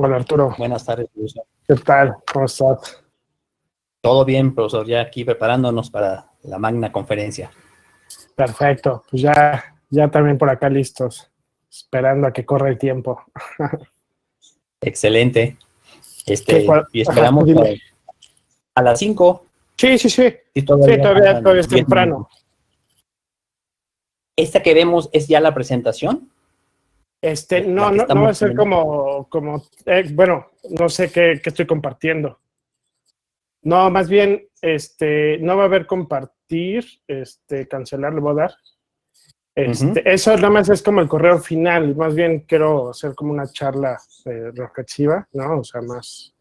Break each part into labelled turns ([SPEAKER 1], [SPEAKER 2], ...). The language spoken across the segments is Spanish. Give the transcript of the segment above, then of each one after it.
[SPEAKER 1] Hola Arturo,
[SPEAKER 2] Buenas tardes, profesor.
[SPEAKER 1] ¿qué tal? ¿Cómo estás?
[SPEAKER 2] Todo bien, profesor, ya aquí preparándonos para la magna conferencia.
[SPEAKER 1] Perfecto, pues ya también por acá listos, esperando a que corra el tiempo.
[SPEAKER 2] Excelente. Y
[SPEAKER 1] Ajá,
[SPEAKER 2] esperamos
[SPEAKER 1] dime.
[SPEAKER 2] a las 5.
[SPEAKER 1] Sí,
[SPEAKER 2] Sí,
[SPEAKER 1] sí,
[SPEAKER 2] todavía
[SPEAKER 1] todavía
[SPEAKER 2] faltan
[SPEAKER 1] es
[SPEAKER 2] 10
[SPEAKER 1] temprano.
[SPEAKER 2] minutos. ¿Esta que vemos es ya la presentación?
[SPEAKER 1] No,
[SPEAKER 2] La que
[SPEAKER 1] no va a
[SPEAKER 2] estamos
[SPEAKER 1] ser
[SPEAKER 2] viendo.
[SPEAKER 1] bueno, no sé qué estoy compartiendo. No, más bien, no va a haber compartir, cancelar, le voy a dar. Eso nada más es como el correo final, más bien quiero hacer como una charla reflexiva, ¿no? O sea, más.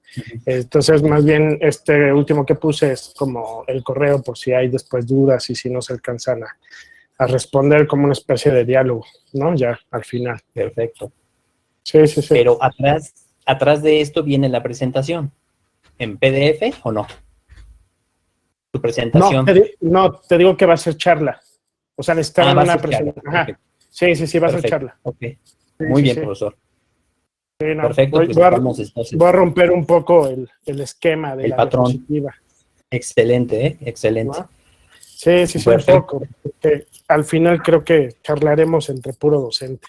[SPEAKER 1] Entonces, más bien, este último que puse es como el correo por si hay después dudas y si no se alcanzan a responder como una especie de diálogo, ¿no? Ya al final.
[SPEAKER 2] Perfecto.
[SPEAKER 1] Sí, sí, sí.
[SPEAKER 2] Pero atrás de esto viene la presentación. ¿En PDF o no? Tu presentación.
[SPEAKER 1] No, te digo que va a ser charla. O sea, necesitaban
[SPEAKER 2] Va a
[SPEAKER 1] una
[SPEAKER 2] ser charla.
[SPEAKER 1] presentación. Ajá.
[SPEAKER 2] Perfecto.
[SPEAKER 1] Sí, sí, sí, va a ser
[SPEAKER 2] Perfecto.
[SPEAKER 1] charla.
[SPEAKER 2] Ok.
[SPEAKER 1] Sí,
[SPEAKER 2] Muy
[SPEAKER 1] sí,
[SPEAKER 2] bien,
[SPEAKER 1] sí.
[SPEAKER 2] profesor.
[SPEAKER 1] Sí, no.
[SPEAKER 2] Perfecto, pues estamos
[SPEAKER 1] Voy a
[SPEAKER 2] entonces.
[SPEAKER 1] romper un poco el esquema de
[SPEAKER 2] El
[SPEAKER 1] la
[SPEAKER 2] patrón.
[SPEAKER 1] diapositiva,
[SPEAKER 2] Excelente, ¿eh? Excelente.
[SPEAKER 1] ¿no? Sí, sí, sí, un
[SPEAKER 2] Perfecto.
[SPEAKER 1] poco. Porque al final creo que charlaremos entre puro docente.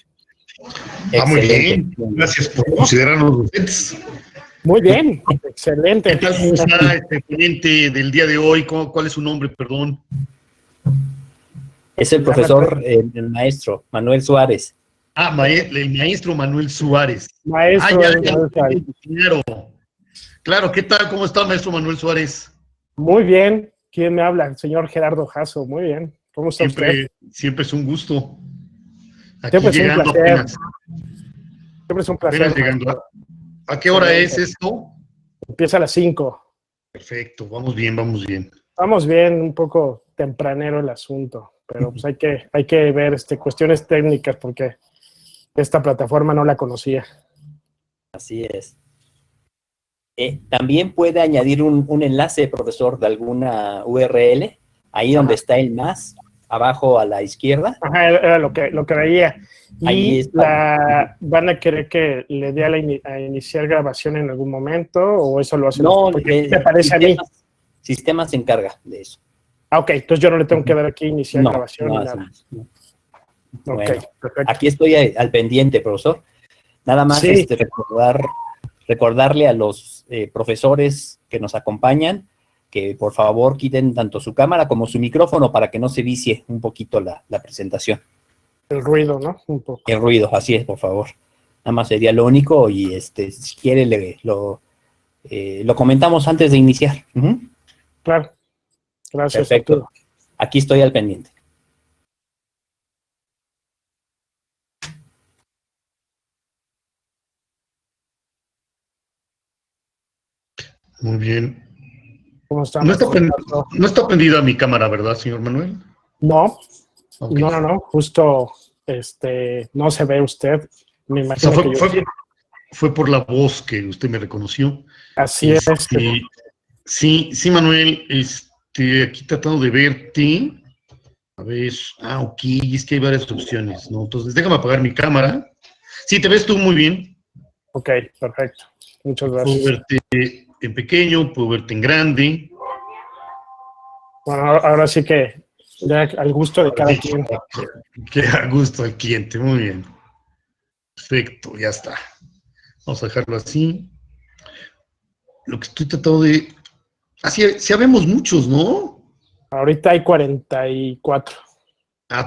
[SPEAKER 3] Muy
[SPEAKER 2] Excelente.
[SPEAKER 3] bien. Gracias por considerarnos docentes.
[SPEAKER 1] Muy bien,
[SPEAKER 3] ¿Qué
[SPEAKER 1] excelente.
[SPEAKER 3] tal cómo está este ponente del día de hoy? ¿Cuál es su nombre, perdón?
[SPEAKER 2] Es el profesor, el maestro Manuel Suárez.
[SPEAKER 3] El maestro Manuel Suárez.
[SPEAKER 1] Maestro Manuel Suárez.
[SPEAKER 3] Claro. Claro, ¿qué tal? ¿Cómo está, maestro Manuel Suárez?
[SPEAKER 1] Muy bien. ¿Quién me habla? El señor Gerardo Jasso. Muy bien. ¿Cómo está usted?
[SPEAKER 3] Siempre es un gusto. Aquí
[SPEAKER 1] Siempre es un
[SPEAKER 3] llegando
[SPEAKER 1] placer.
[SPEAKER 3] apenas.
[SPEAKER 1] Siempre es un
[SPEAKER 3] Apenas
[SPEAKER 1] placer,
[SPEAKER 3] llegando.
[SPEAKER 1] maestro.
[SPEAKER 3] ¿A qué hora es
[SPEAKER 1] Excelente.
[SPEAKER 3] esto?
[SPEAKER 1] Empieza a las 5.
[SPEAKER 3] Perfecto, vamos bien, vamos bien.
[SPEAKER 1] Vamos bien, un poco tempranero el asunto, pero pues hay que ver cuestiones técnicas porque esta plataforma no la conocía.
[SPEAKER 2] Así es. También puede añadir un enlace, profesor, de alguna URL, ahí donde
[SPEAKER 1] Ajá.
[SPEAKER 2] está el más, abajo a la izquierda.
[SPEAKER 1] Ajá, era lo que veía.
[SPEAKER 2] Ahí
[SPEAKER 1] Y
[SPEAKER 2] está.
[SPEAKER 1] van a querer que le dé a iniciar grabación en algún momento, o eso lo hace usted,
[SPEAKER 2] No,
[SPEAKER 1] porque me parece a mí.
[SPEAKER 2] sistemas se encarga de eso.
[SPEAKER 1] Ok, entonces yo no le tengo que dar aquí iniciar
[SPEAKER 2] No,
[SPEAKER 1] grabación
[SPEAKER 2] no
[SPEAKER 1] ni nada.
[SPEAKER 2] hacemos. No.
[SPEAKER 1] Ok,
[SPEAKER 2] Bueno,
[SPEAKER 1] perfecto.
[SPEAKER 2] aquí estoy al pendiente, profesor. Nada más
[SPEAKER 1] Sí,
[SPEAKER 2] recordarle a los profesores que nos acompañan que por favor quiten tanto su cámara como su micrófono para que no se vicie un poquito la presentación.
[SPEAKER 1] el ruido, ¿no? Un poco.
[SPEAKER 2] El ruido, así es, por favor. Nada más sería lo único y si quiere lo comentamos antes de iniciar.
[SPEAKER 1] Claro, gracias,
[SPEAKER 2] Perfecto.
[SPEAKER 1] Arturo.
[SPEAKER 2] Aquí estoy al pendiente.
[SPEAKER 3] Muy bien.
[SPEAKER 1] ¿Cómo está,
[SPEAKER 3] No está,
[SPEAKER 1] maestro?
[SPEAKER 3] no está prendida mi cámara, ¿verdad, señor Manuel?
[SPEAKER 1] No,
[SPEAKER 3] Ok.
[SPEAKER 1] no, justo no se ve usted. Me
[SPEAKER 3] O sea,
[SPEAKER 1] imagino que yo sí.
[SPEAKER 3] fue por la voz que usted me reconoció.
[SPEAKER 1] Así es.
[SPEAKER 3] Sí, Manuel, aquí tratando de verte. A ver, ok, es que hay varias opciones, ¿no? Entonces, déjame apagar mi cámara. Sí, te ves tú muy bien.
[SPEAKER 1] Ok, perfecto. Muchas
[SPEAKER 3] Puedo
[SPEAKER 1] gracias.
[SPEAKER 3] verte en pequeño, puedo verte en grande.
[SPEAKER 1] Bueno, ahora sí que ya al gusto de
[SPEAKER 3] Ahora
[SPEAKER 1] cada
[SPEAKER 3] sí,
[SPEAKER 1] quien.
[SPEAKER 3] que a gusto al cliente, muy bien. Perfecto, ya está. Vamos a dejarlo así. Lo que estoy tratando de... sí habemos muchos, ¿no?
[SPEAKER 1] Ahorita hay 44.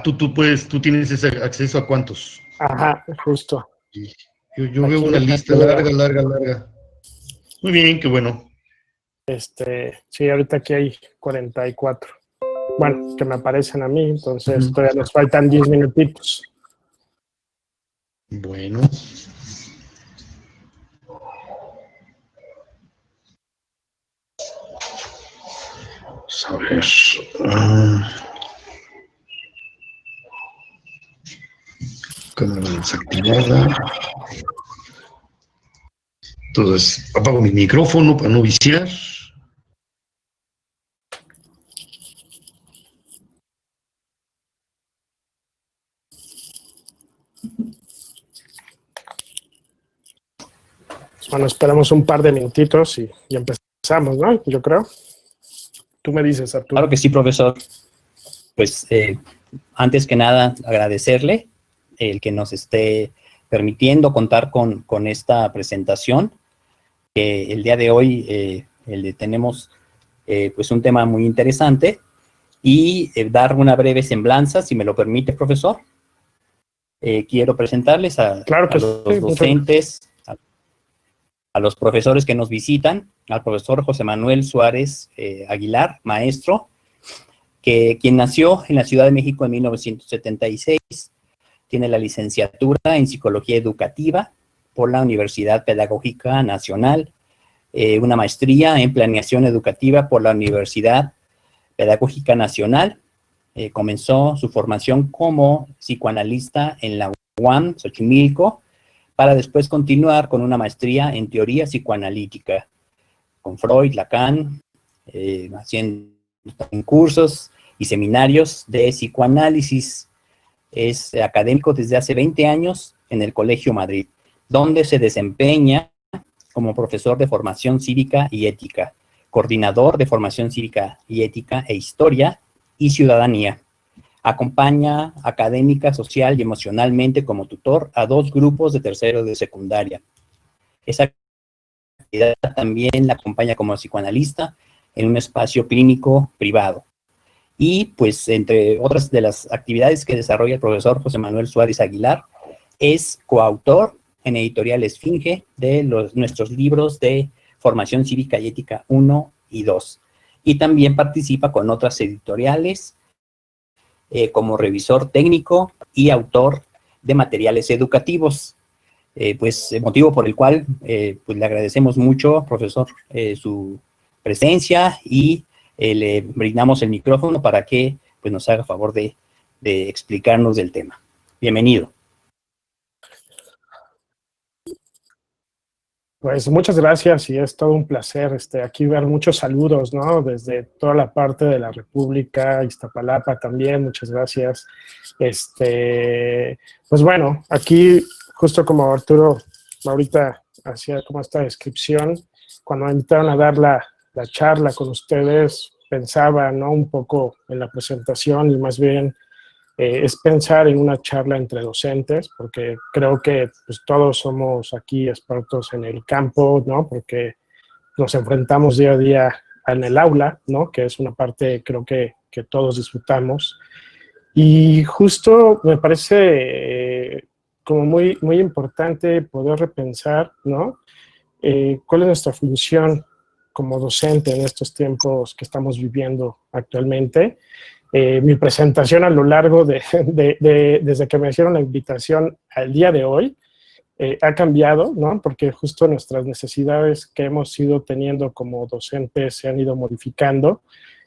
[SPEAKER 3] Tú tienes ese acceso a cuántos.
[SPEAKER 1] Ajá, justo.
[SPEAKER 3] Sí. Yo veo
[SPEAKER 1] Aquí,
[SPEAKER 3] una lista
[SPEAKER 1] arriba.
[SPEAKER 3] larga. Muy bien, qué bueno.
[SPEAKER 1] Sí, ahorita aquí hay 44. Bueno, que me aparecen a mí, entonces
[SPEAKER 3] Ujú.
[SPEAKER 1] todavía nos faltan 10 minutitos.
[SPEAKER 3] Bueno. Vamos a ver. Cámara desactivada. Entonces, apago mi micrófono para no viciar.
[SPEAKER 1] Bueno, esperamos un par de minutitos y empezamos, ¿no? Yo creo. Tú me dices, Arturo.
[SPEAKER 2] Claro que sí, profesor. Pues antes que nada, agradecerle el que nos esté permitiendo contar con esta presentación. El día de hoy tenemos pues un tema muy interesante y dar una breve semblanza, si me lo permite, profesor. Quiero presentarles a los docentes, a los profesores que nos visitan, al profesor José Manuel Suárez Aguilar, maestro, quien nació en la Ciudad de México en 1976, tiene la licenciatura en Psicología Educativa por la Universidad Pedagógica Nacional, una maestría en Planeación Educativa por la Universidad Pedagógica Nacional. Comenzó su formación como psicoanalista en la UAM, Xochimilco, para después continuar con una maestría en Teoría Psicoanalítica, con Freud, Lacan, haciendo cursos y seminarios de psicoanálisis. Es académico desde hace 20 años en el Colegio Madrid, donde se desempeña como profesor de formación cívica y ética, coordinador de formación cívica y ética e historia y ciudadanía. Acompaña académica, social y emocionalmente como tutor a 2 grupos de tercero de secundaria. Esa actividad también la acompaña como psicoanalista en un espacio clínico privado. Y pues entre otras de las actividades que desarrolla el profesor José Manuel Suárez Aguilar, es coautor en Editorial Esfinge de nuestros libros de Formación Cívica y Ética 1 y 2. Y también participa con otras editoriales como revisor técnico y autor de materiales educativos. Motivo por el cual pues le agradecemos mucho, profesor, su presencia y le brindamos el micrófono para que pues, nos haga favor de explicarnos del tema. Bienvenido.
[SPEAKER 1] Pues muchas gracias y es todo un placer aquí ver muchos saludos, ¿no? Desde toda la parte de la República, Iztapalapa también, muchas gracias. Pues bueno, aquí justo como Arturo ahorita hacía como esta descripción, cuando me invitaron a dar la charla con ustedes, pensaba, ¿no? Un poco en la presentación y más bien es pensar en una charla entre docentes, porque creo que pues, todos somos aquí expertos en el campo, ¿no? Porque nos enfrentamos día a día en el aula, ¿no? Que es una parte creo que todos disfrutamos. Y justo me parece como muy, muy importante poder repensar, ¿no? ¿Cuál es nuestra función como docente en estos tiempos que estamos viviendo actualmente? Mi presentación a lo largo desde que me hicieron la invitación al día de hoy ha cambiado, ¿no? Porque justo nuestras necesidades que hemos ido teniendo como docentes se han ido modificando.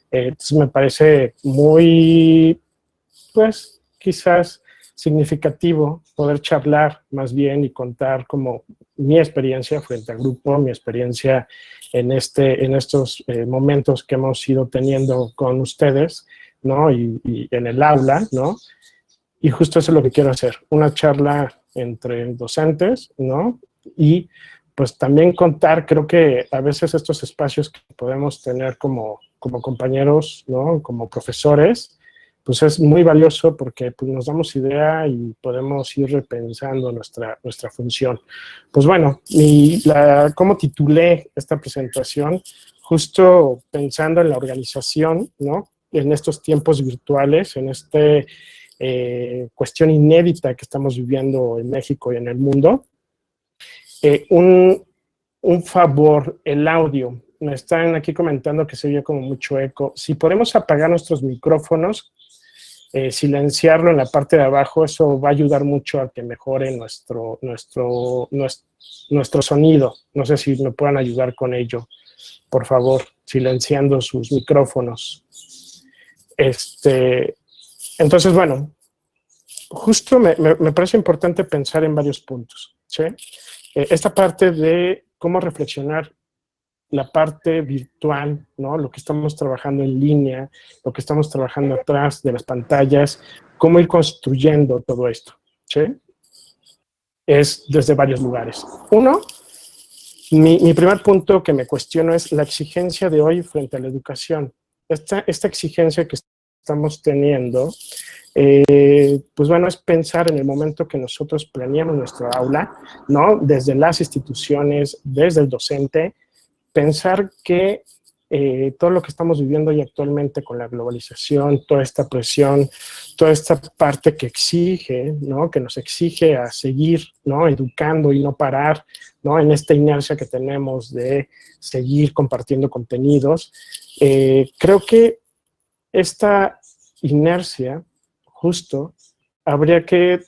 [SPEAKER 1] Entonces me parece muy, pues, quizás significativo poder charlar más bien y contar como mi experiencia frente al grupo, mi experiencia en estos momentos que hemos ido teniendo con ustedes, ¿no? Y en el aula, ¿no? Y justo eso es lo que quiero hacer, una charla entre docentes, ¿no? Y pues también contar, creo que a veces estos espacios que podemos tener como compañeros, ¿no? Como profesores, pues es muy valioso porque pues, nos damos idea y podemos ir repensando nuestra función. Pues bueno, ¿cómo titulé esta presentación? Justo pensando en la organización, ¿no? En estos tiempos virtuales, en esta cuestión inédita que estamos viviendo en México y en el mundo. Un favor, el audio. Me están aquí comentando que se oye como mucho eco. Si podemos apagar nuestros micrófonos, silenciarlo en la parte de abajo, eso va a ayudar mucho a que mejore nuestro sonido. No sé si me puedan ayudar con ello, por favor, silenciando sus micrófonos. Entonces, bueno, justo me parece importante pensar en varios puntos, ¿sí? Esta parte de cómo reflexionar la parte virtual, ¿no? Lo que estamos trabajando en línea, lo que estamos trabajando atrás de las pantallas, cómo ir construyendo todo esto, ¿sí? Es desde varios lugares. Uno, Mi primer punto que me cuestiono es la exigencia de hoy frente a la educación. Esta exigencia que estamos teniendo, pues bueno, es pensar en el momento que nosotros planeamos nuestro aula, ¿no? Desde las instituciones, desde el docente, pensar que todo lo que estamos viviendo hoy actualmente con la globalización, toda esta presión, toda esta parte que exige, ¿no? Que nos exige a seguir, ¿no? Educando y no parar, ¿no? En esta inercia que tenemos de seguir compartiendo contenidos. Creo que esta inercia, justo, habría que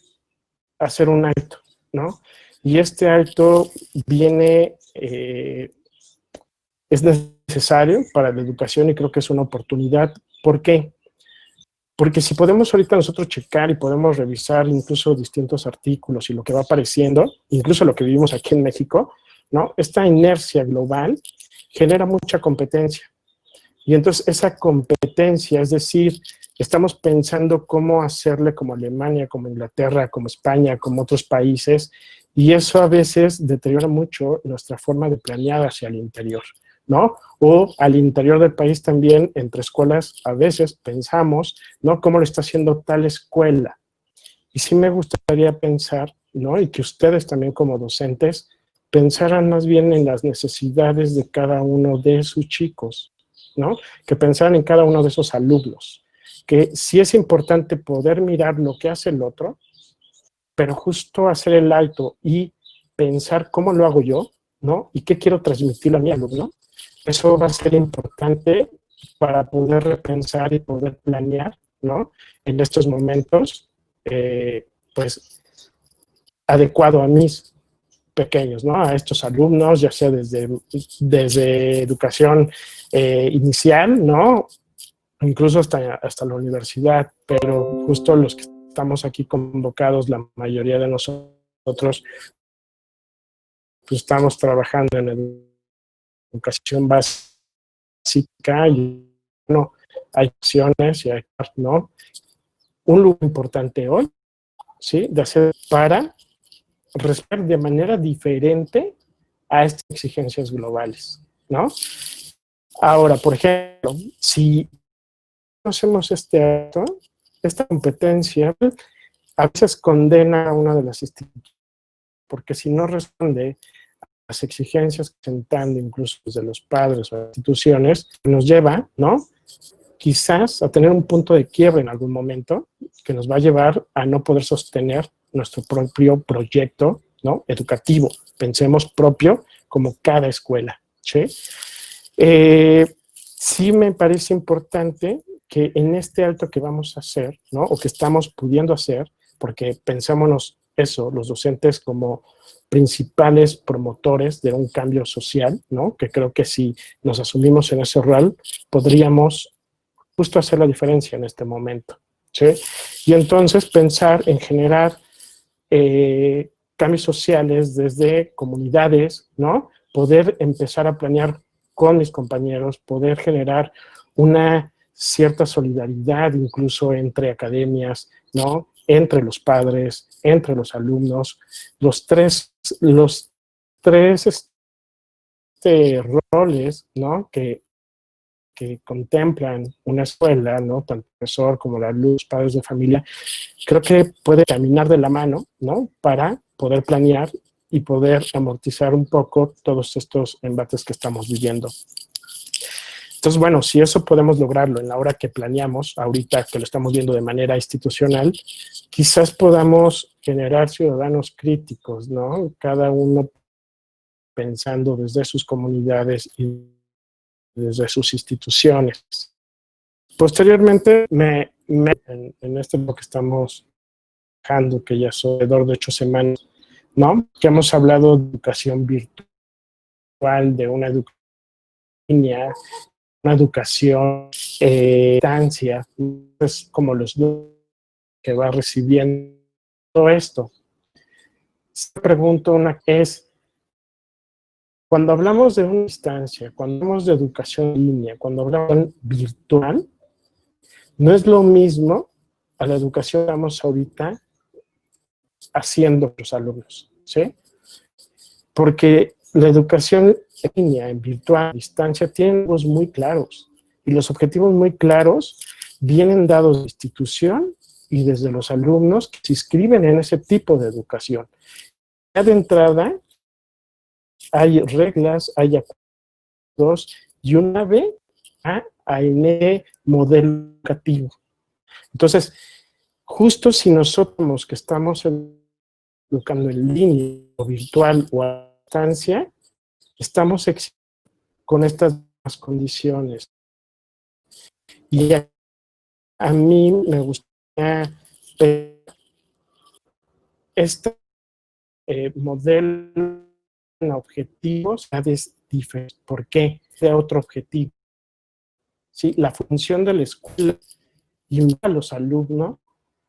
[SPEAKER 1] hacer un alto, ¿no? Y este alto viene... es necesario para la educación y creo que es una oportunidad. ¿Por qué? Porque si podemos ahorita nosotros checar y podemos revisar incluso distintos artículos y lo que va apareciendo, incluso lo que vivimos aquí en México, ¿no? Esta inercia global genera mucha competencia. Y entonces esa competencia, es decir, estamos pensando cómo hacerle como Alemania, como Inglaterra, como España, como otros países, y eso a veces deteriora mucho nuestra forma de planear hacia el interior, ¿no? O al interior del país también, entre escuelas, a veces pensamos, ¿no? ¿Cómo lo está haciendo tal escuela? Y sí me gustaría pensar, ¿no? Y que ustedes también como docentes pensaran más bien en las necesidades de cada uno de sus chicos, ¿no? Que pensaran en cada uno de esos alumnos. Que sí es importante poder mirar lo que hace el otro, pero justo hacer el alto y pensar cómo lo hago yo, ¿no? Y qué quiero transmitirle a mi alumno. Eso va a ser importante para poder repensar y poder planear, ¿no? En estos momentos, pues, adecuado a mis pequeños, ¿no? A estos alumnos, ya sea desde educación inicial, ¿no? Incluso hasta la universidad, pero justo los que estamos aquí convocados, la mayoría de nosotros, pues estamos trabajando en educación básica y no, hay acciones y hay, ¿no? Un lugar importante hoy, ¿sí? De hacer para responder de manera diferente a estas exigencias globales, ¿no? Ahora, por ejemplo, si no hacemos esta competencia a veces condena a una de las instituciones, porque si no responde a las exigencias que se están dando incluso desde los padres o instituciones, nos lleva, ¿no? Quizás a tener un punto de quiebre en algún momento que nos va a llevar a no poder sostener nuestro propio proyecto, ¿no? Educativo. Pensemos propio como cada escuela, ¿sí? Sí me parece importante que en este alto que vamos a hacer, ¿no? O que estamos pudiendo hacer, porque pensémonos eso, los docentes como principales promotores de un cambio social, ¿no? Que creo que si nos asumimos en ese rol, podríamos justo hacer la diferencia en este momento, ¿sí? Y entonces pensar en generar cambios sociales desde comunidades, ¿no? Poder empezar a planear con mis compañeros, poder generar una cierta solidaridad incluso entre academias, ¿no? Entre los padres, entre los alumnos, los tres roles, ¿no? Que contemplan una escuela, ¿no? Tanto el profesor como la luz, padres de familia, creo que puede caminar de la mano, ¿no? Para poder planear y poder amortizar un poco todos estos embates que estamos viviendo. Entonces, bueno, si eso podemos lograrlo en la hora que planeamos, ahorita que lo estamos viendo de manera institucional, quizás podamos generar ciudadanos críticos, ¿no? Cada uno pensando desde sus comunidades y desde sus instituciones. Posteriormente, en este lo que estamos trabajando, que ya son alrededor de 8 semanas, ¿no? Que hemos hablado de educación virtual, de una educación en línea, una educación distancia, es como los que va recibiendo todo esto. Esta pregunta es, cuando hablamos de una distancia, cuando hablamos de educación en línea, cuando hablamos virtual, no es lo mismo a la educación que estamos ahorita haciendo los alumnos, ¿sí? Porque la educación en línea, en virtual, a distancia, tiene objetivos muy claros. Y los objetivos muy claros vienen dados de la institución y desde los alumnos que se inscriben en ese tipo de educación. Ya de entrada, hay reglas, hay acuerdos, y una vez en el modelo educativo. Entonces, justo si nosotros que estamos educando en línea, o virtual o a distancia, estamos con estas condiciones. Y a mí me gustaría este modelo en objetivos es diferente. ¿Por qué? De otro objetivo. ¿Sí? La función de la escuela invita a los alumnos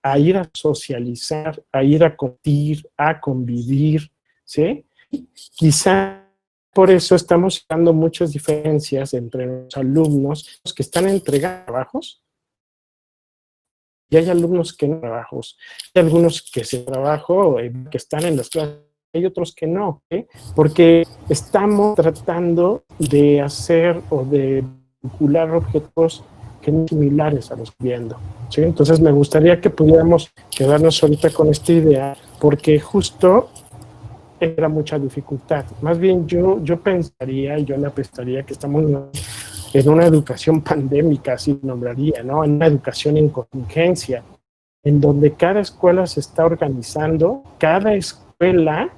[SPEAKER 1] a ir a socializar, a ir a compartir, a convivir, ¿sí? Quizá por eso estamos dando muchas diferencias entre los alumnos que están entregando trabajos y hay alumnos que no trabajos. Hay algunos que se trabajan, que están en las clases, hay otros que no, ¿sí? Porque estamos tratando de hacer o de vincular objetivos que no son similares a los que viendo, ¿sí? Entonces me gustaría que pudiéramos quedarnos ahorita con esta idea, porque justo era mucha dificultad. Más bien yo pensaría, yo le aprestaría que estamos en una educación pandémica, así nombraría, ¿no? En una educación en contingencia, en donde cada escuela se está organizando, cada escuela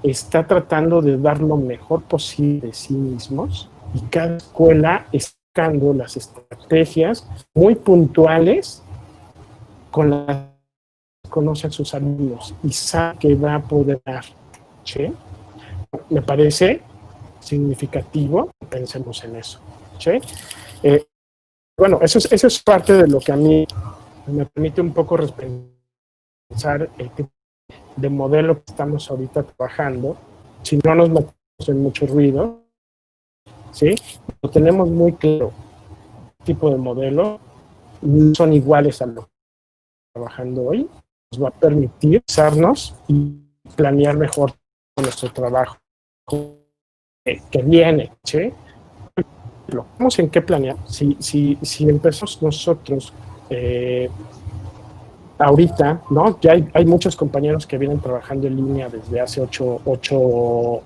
[SPEAKER 1] está tratando de dar lo mejor posible de sí mismos y cada escuela está buscando las estrategias muy puntuales con las que conocen sus alumnos y sabe que va a poder dar, ¿sí? Me parece significativo, pensemos en eso, ¿sí? Bueno, eso es parte de lo que a mí me permite un poco pensar el tipo de modelo que estamos ahorita trabajando, si no nos metemos en mucho ruido, ¿sí? Lo tenemos muy claro, el tipo de modelo no son iguales a lo que estamos trabajando hoy, nos va a permitir usarnos y planear mejor nuestro trabajo que viene, ¿sí? Vamos en qué planear. Si empezamos nosotros ahorita, ¿no? Ya hay muchos compañeros que vienen trabajando en línea desde hace 8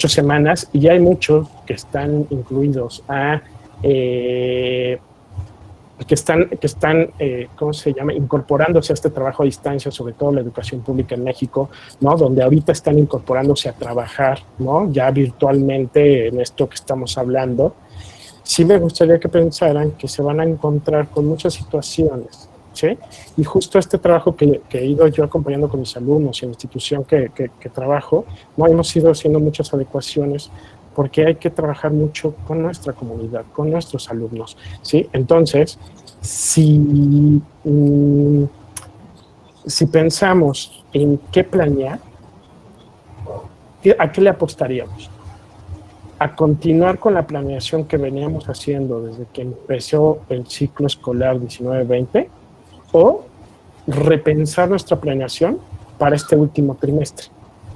[SPEAKER 1] semanas y ya hay muchos que están incluidos que están ¿cómo se llama? Incorporándose a este trabajo a distancia, sobre todo la educación pública en México, ¿no? Donde ahorita están incorporándose a trabajar, ¿no? Ya virtualmente en esto que estamos hablando. Sí me gustaría que pensaran que se van a encontrar con muchas situaciones, ¿sí? Y justo este trabajo que he ido yo acompañando con mis alumnos y en la institución que trabajo, ¿no? Hemos ido haciendo muchas adecuaciones porque hay que trabajar mucho con nuestra comunidad, con nuestros alumnos, ¿sí? Entonces, si pensamos en qué planear, ¿a qué le apostaríamos? A continuar con la planeación que veníamos haciendo desde que empezó el ciclo escolar 19-20 o repensar nuestra planeación para este último trimestre,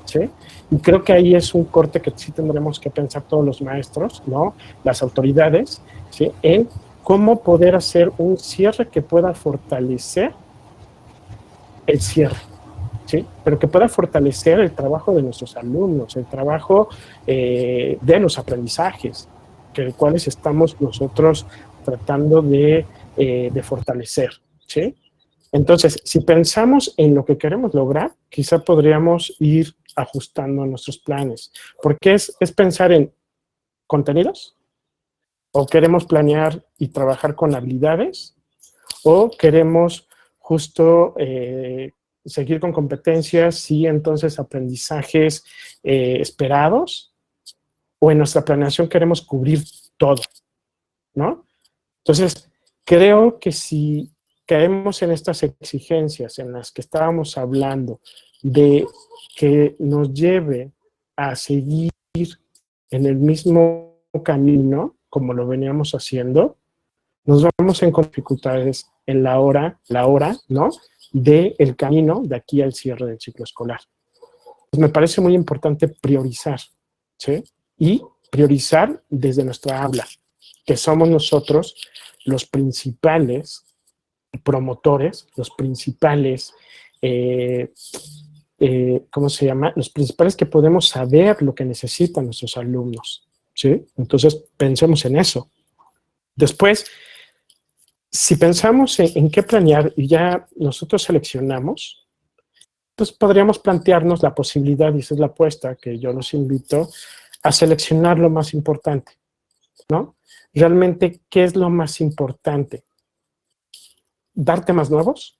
[SPEAKER 1] ¿sí? Y creo que ahí es un corte que sí tendremos que pensar todos los maestros, ¿no? Las autoridades, ¿sí? En cómo poder hacer un cierre que pueda fortalecer el cierre, ¿sí? Pero que pueda fortalecer el trabajo de nuestros alumnos, el trabajo de los aprendizajes, cuales estamos nosotros tratando de fortalecer, ¿sí? Entonces, si pensamos en lo que queremos lograr, quizá podríamos ir ajustando nuestros planes, porque es pensar en contenidos, o queremos planear y trabajar con habilidades, o queremos justo seguir con competencias y entonces aprendizajes esperados, o en nuestra planeación queremos cubrir todo, ¿no? Entonces, creo que si caemos en estas exigencias en las que estábamos hablando de que nos lleve a seguir en el mismo camino, como lo veníamos haciendo, nos vamos en dificultades en la hora, ¿no? Del camino de aquí al cierre del ciclo escolar. Pues me parece muy importante priorizar, ¿sí? y priorizar desde nuestra aula, que somos nosotros los principales promotores, los principales, ¿cómo se llama? Los principales que podemos saber lo que necesitan nuestros alumnos, ¿sí? Entonces, pensemos en eso. Después, si pensamos en qué planear y ya nosotros seleccionamos, pues podríamos plantearnos la posibilidad, y esa es la apuesta que yo los invito, a seleccionar lo más importante, ¿no? Realmente, ¿qué es lo más importante? ¿Dar temas nuevos?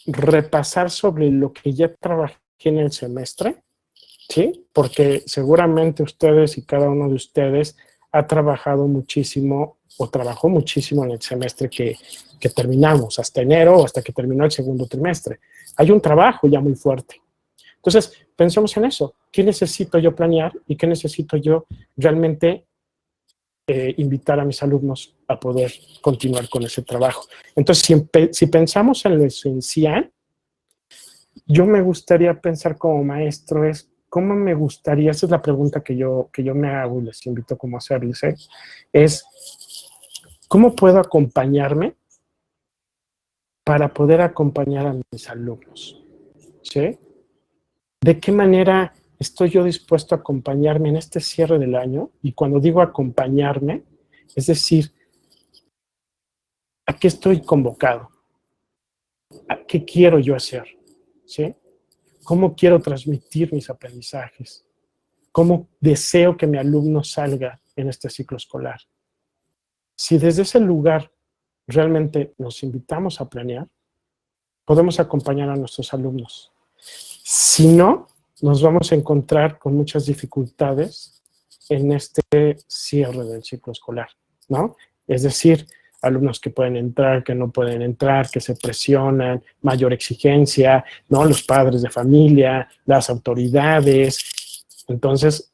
[SPEAKER 1] ¿Repasar sobre lo que ya trabajé en el semestre? ¿Sí? Porque seguramente ustedes y cada uno de ustedes ha trabajado muchísimo o trabajó muchísimo en el semestre que terminamos, hasta enero o hasta que terminó el segundo trimestre. Hay un trabajo ya muy fuerte. Entonces, pensemos en eso. ¿Qué necesito yo planear y qué necesito yo realmente invitar a mis alumnos a poder continuar con ese trabajo? Entonces, si pensamos en lo esencial, yo me gustaría pensar como maestro es, ¿cómo me gustaría? Esa es la pregunta que yo me hago y les invito como a hacerles, es, ¿cómo puedo acompañarme para poder acompañar a mis alumnos? ¿Sí? ¿De qué manera estoy yo dispuesto a acompañarme en este cierre del año? Y cuando digo acompañarme, es decir, ¿a qué estoy convocado? ¿A qué quiero yo hacer? ¿Sí? ¿Cómo quiero transmitir mis aprendizajes? ¿Cómo deseo que mi alumno salga en este ciclo escolar? Si desde ese lugar realmente nos invitamos a planear, podemos acompañar a nuestros alumnos. Si no, nos vamos a encontrar con muchas dificultades en este cierre del ciclo escolar, ¿no? Es decir, alumnos que pueden entrar, que no pueden entrar, que se presionan, mayor exigencia, ¿no? Los padres de familia, las autoridades. Entonces,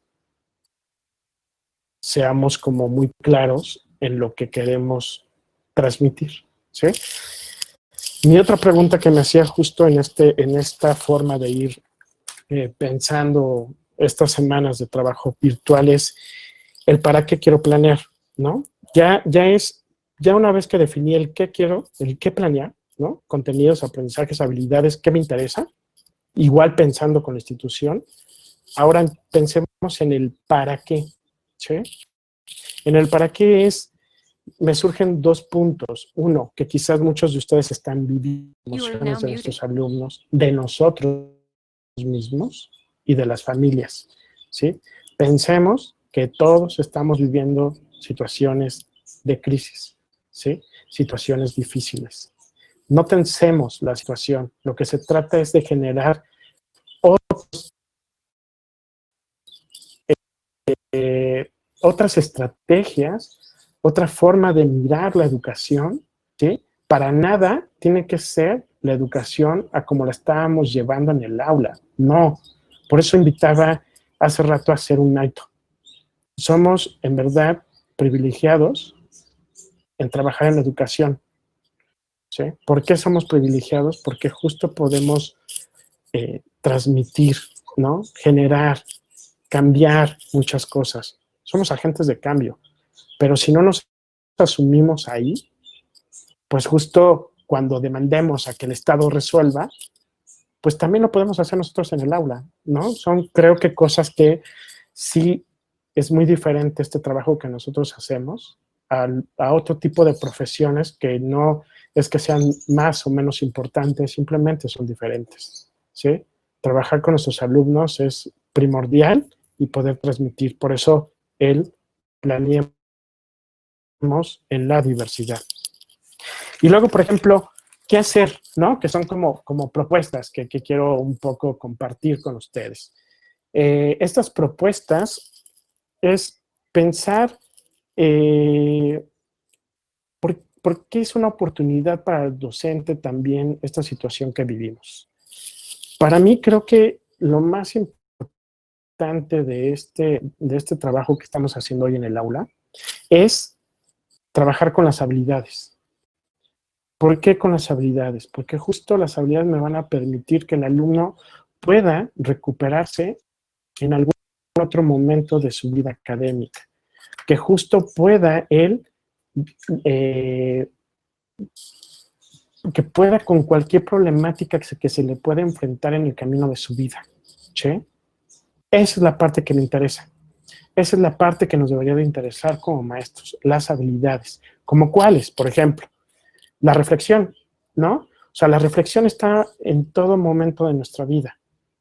[SPEAKER 1] seamos como muy claros en lo que queremos transmitir, ¿sí? Mi otra pregunta que me hacía justo en esta forma de ir pensando estas semanas de trabajo virtual es el para qué quiero planear, ¿no? Ya una vez que definí el qué quiero, el qué planear, ¿no? Contenidos, aprendizajes, habilidades, qué me interesa, igual pensando con la institución, ahora pensemos en el para qué, ¿sí? En el para qué me surgen dos puntos. Uno, que quizás muchos de ustedes están viviendo emociones de nuestros alumnos, de nosotros mismos y de las familias, ¿sí? Pensemos que todos estamos viviendo situaciones de crisis, ¿sí? Situaciones difíciles. No tensemos la situación. Lo que se trata es de generar otras estrategias, otra forma de mirar la educación, ¿sí? Para nada tiene que ser la educación a como la estábamos llevando en el aula. No. Por eso invitaba hace rato a hacer un alto. Somos, en verdad, privilegiados en trabajar en la educación, ¿sí? ¿Por qué somos privilegiados? Porque justo podemos transmitir, ¿no? Generar, cambiar muchas cosas. Somos agentes de cambio, pero si no nos asumimos ahí, pues justo cuando demandemos a que el Estado resuelva, pues también lo podemos hacer nosotros en el aula, ¿no? Son, creo que cosas que sí es muy diferente este trabajo que nosotros hacemos a otro tipo de profesiones que no es que sean más o menos importantes, simplemente son diferentes, ¿sí? Trabajar con nuestros alumnos es primordial y poder transmitir. Por eso el planeemos en la diversidad. Y luego, por ejemplo, ¿qué hacer? ¿No? Que son como propuestas que quiero un poco compartir con ustedes. Estas propuestas es pensar por qué es una oportunidad para el docente también esta situación que vivimos. Para mí creo que lo más importante de este trabajo que estamos haciendo hoy en el aula es trabajar con las habilidades. ¿Por qué con las habilidades? Porque justo las habilidades me van a permitir que el alumno pueda recuperarse en algún otro momento de su vida académica, que justo pueda él, que pueda con cualquier problemática que se le pueda enfrentar en el camino de su vida, ¿sí? Esa es la parte que me interesa. Esa es la parte que nos debería de interesar como maestros, las habilidades. ¿Como cuáles? Por ejemplo, la reflexión, ¿no? O sea, la reflexión está en todo momento de nuestra vida,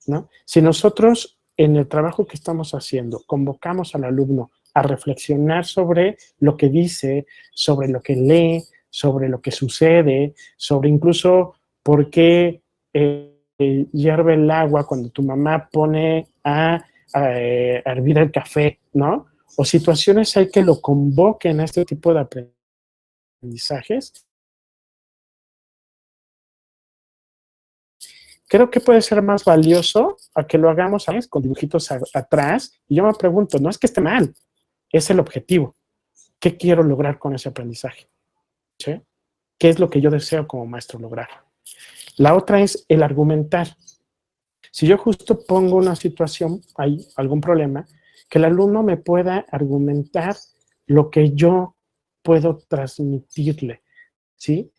[SPEAKER 1] ¿no? Si nosotros en el trabajo que estamos haciendo convocamos al alumno a reflexionar sobre lo que dice, sobre lo que lee, sobre lo que sucede, sobre incluso por qué hierve el agua cuando tu mamá pone a hervir el café, ¿no? O situaciones hay que lo convoquen a este tipo de aprendizajes. Creo que puede ser más valioso a que lo hagamos, ¿sabes? Con dibujitos atrás. Y yo me pregunto, no es que esté mal, es el objetivo. ¿Qué quiero lograr con ese aprendizaje? ¿Sí? ¿Qué es lo que yo deseo como maestro lograr? La otra es el argumentar. Si yo justo pongo una situación, hay algún problema, que el alumno me pueda argumentar lo que yo puedo transmitirle, ¿sí?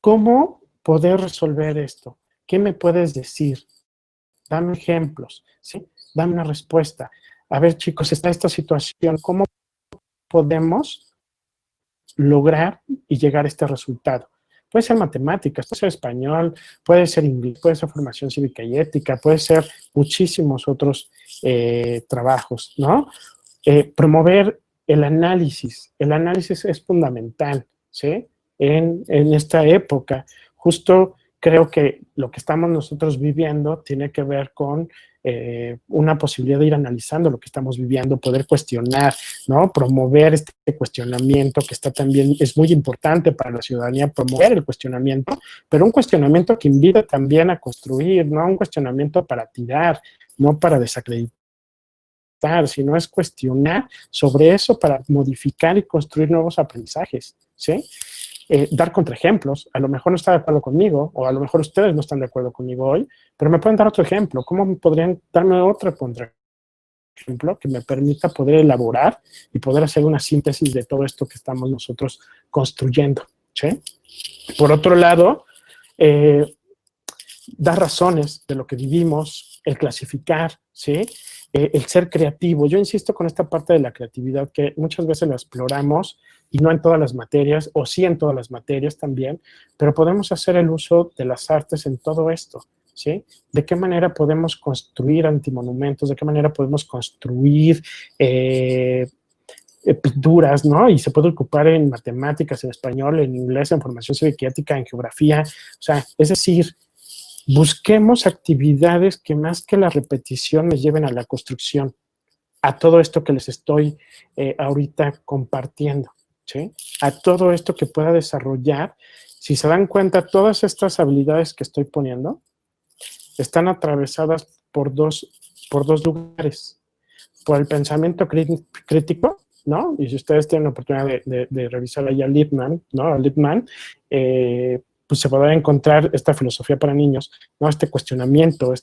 [SPEAKER 1] ¿Cómo poder resolver esto? ¿Qué me puedes decir? Dame ejemplos, ¿sí? Dame una respuesta. A ver, chicos, está esta situación, ¿cómo podemos lograr y llegar a este resultado? Puede ser matemáticas, puede ser español, puede ser inglés, puede ser formación cívica y ética, puede ser muchísimos otros trabajos, ¿no? Promover el análisis es fundamental, ¿sí? En esta época, justo creo que lo que estamos nosotros viviendo tiene que ver con una posibilidad de ir analizando lo que estamos viviendo, poder cuestionar, ¿no? Promover este cuestionamiento que está también, es muy importante para la ciudadanía, promover el cuestionamiento, pero un cuestionamiento que invita también a construir, no un cuestionamiento para tirar, no para desacreditar, sino es cuestionar sobre eso para modificar y construir nuevos aprendizajes, ¿sí? Dar contraejemplos, a lo mejor no está de acuerdo conmigo, o a lo mejor ustedes no están de acuerdo conmigo hoy, pero me pueden dar otro ejemplo. ¿Cómo podrían darme otro contraejemplo que me permita poder elaborar y poder hacer una síntesis de todo esto que estamos nosotros construyendo, ¿sí? Por otro lado, dar razones de lo que vivimos, el clasificar, ¿sí? El ser creativo. Yo insisto con esta parte de la creatividad que muchas veces la exploramos y no en todas las materias, o sí en todas las materias también, pero podemos hacer el uso de las artes en todo esto, ¿sí? ¿De qué manera podemos construir antimonumentos? ¿De qué manera podemos construir pinturas, ¿no? Y se puede ocupar en matemáticas, en español, en inglés, en formación cívica y ética, en geografía. O sea, es decir, busquemos actividades que más que la repetición me lleven a la construcción, a todo esto que les estoy ahorita compartiendo, ¿sí? A todo esto que pueda desarrollar. Si se dan cuenta, todas estas habilidades que estoy poniendo están atravesadas por dos lugares. Por el pensamiento crítico, ¿no? Y si ustedes tienen la oportunidad de revisar ahí a Lippmann, ¿no? A Lippmann, pues se podrá encontrar esta filosofía para niños, ¿no? Este cuestionamiento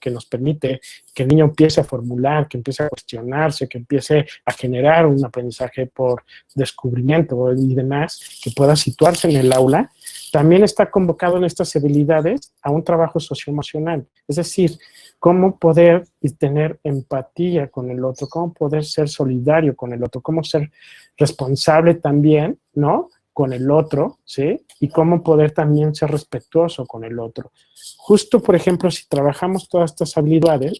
[SPEAKER 1] que nos permite que el niño empiece a formular, que empiece a cuestionarse, que empiece a generar un aprendizaje por descubrimiento y demás, que pueda situarse en el aula, también está convocado en estas habilidades a un trabajo socioemocional. Es decir, cómo poder tener empatía con el otro, cómo poder ser solidario con el otro, cómo ser responsable también, ¿no? Con el otro, ¿sí? Y cómo poder también ser respetuoso con el otro. Justo, por ejemplo, si trabajamos todas estas habilidades,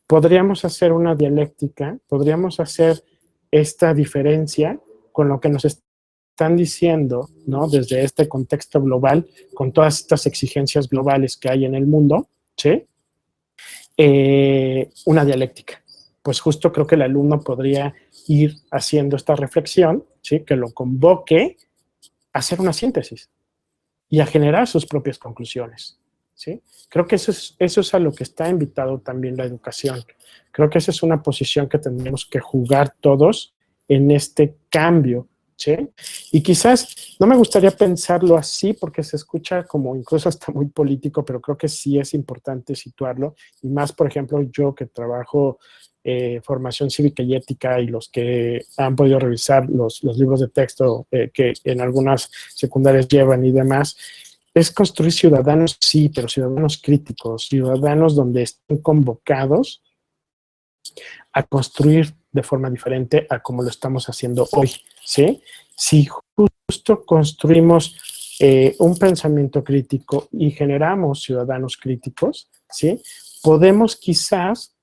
[SPEAKER 1] podríamos hacer una dialéctica, podríamos hacer esta diferencia con lo que nos están diciendo, ¿no? Desde este contexto global, con todas estas exigencias globales que hay en el mundo, ¿sí? Una dialéctica. Pues justo creo que el alumno podría ir haciendo esta reflexión, ¿sí? Que lo convoque a hacer una síntesis y a generar sus propias conclusiones, ¿sí? Creo que eso es a lo que está invitado también la educación. Creo que esa es una posición que tendríamos que jugar todos en este cambio, ¿sí? Y quizás no me gustaría pensarlo así porque se escucha como incluso hasta muy político, pero creo que sí es importante situarlo. Y más, por ejemplo, yo que trabajo formación cívica y ética y los que han podido revisar los libros de texto que en algunas secundarias llevan y demás, es construir ciudadanos, sí, pero ciudadanos críticos, ciudadanos donde estén convocados a construir de forma diferente a como lo estamos haciendo hoy, ¿sí? Si justo construimos un pensamiento crítico y generamos ciudadanos críticos, ¿sí? Podemos quizás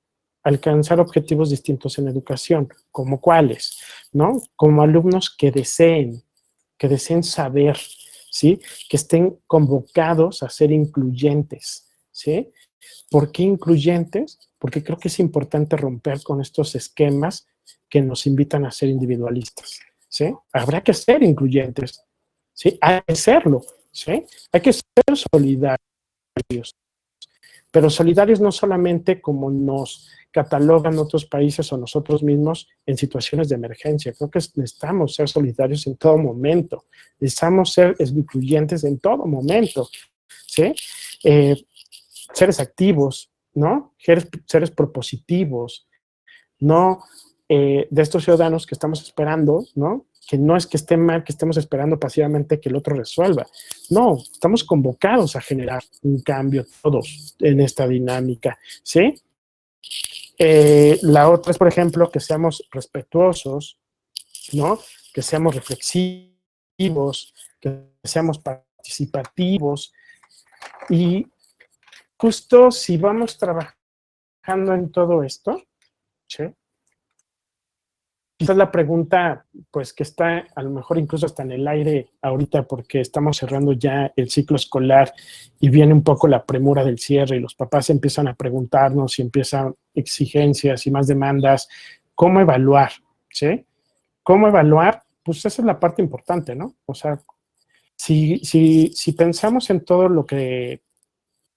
[SPEAKER 1] alcanzar objetivos distintos en educación, como cuáles, ¿no? Como alumnos que deseen saber, ¿sí? Que estén convocados a ser incluyentes, ¿sí? ¿Por qué incluyentes? Porque creo que es importante romper con estos esquemas que nos invitan a ser individualistas, ¿sí? Habrá que ser incluyentes, ¿sí? Hay que serlo, ¿sí? Hay que ser solidarios, pero solidarios no solamente como nos catalogan otros países o nosotros mismos en situaciones de emergencia. Creo que necesitamos ser solidarios en todo momento, necesitamos ser incluyentes en todo momento, ¿sí? Seres activos, ¿no? Seres propositivos, no de estos ciudadanos que estamos esperando, ¿no? Que no es que esté mal, que estemos esperando pasivamente que el otro resuelva. No, estamos convocados a generar un cambio todos en esta dinámica, ¿sí? La otra es, por ejemplo, que seamos respetuosos, ¿no? Que seamos reflexivos, que seamos participativos y justo si vamos trabajando en todo esto, ¿sí? Esa es la pregunta, pues, que está a lo mejor incluso hasta en el aire ahorita porque estamos cerrando ya el ciclo escolar y viene un poco la premura del cierre y los papás empiezan a preguntarnos y empiezan exigencias y más demandas. ¿Cómo evaluar? ¿Sí? ¿Cómo evaluar? Pues esa es la parte importante, ¿no? O sea, si pensamos en todo lo que